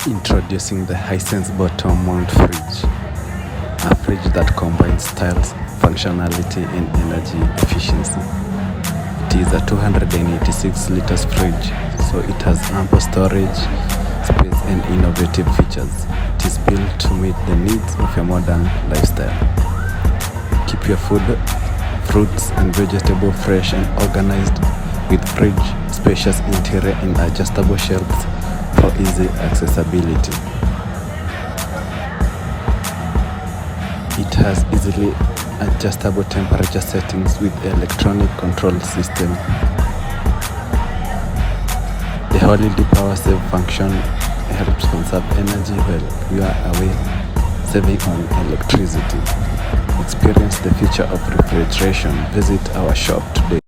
Introducing the Hisense bottom mount fridge, a fridge that combines styles, functionality and energy efficiency. It is a 286 liters fridge, so it has ample storage space and innovative features. It is built to meet the needs of a modern lifestyle. Keep your food, fruits and vegetables fresh and organized with fridge, spacious interior and adjustable shelves for easy accessibility. It has easily adjustable temperature settings with electronic control system. The holiday power save function helps conserve energy while you are away, saving on electricity. Experience the future of refrigeration. Visit our shop today.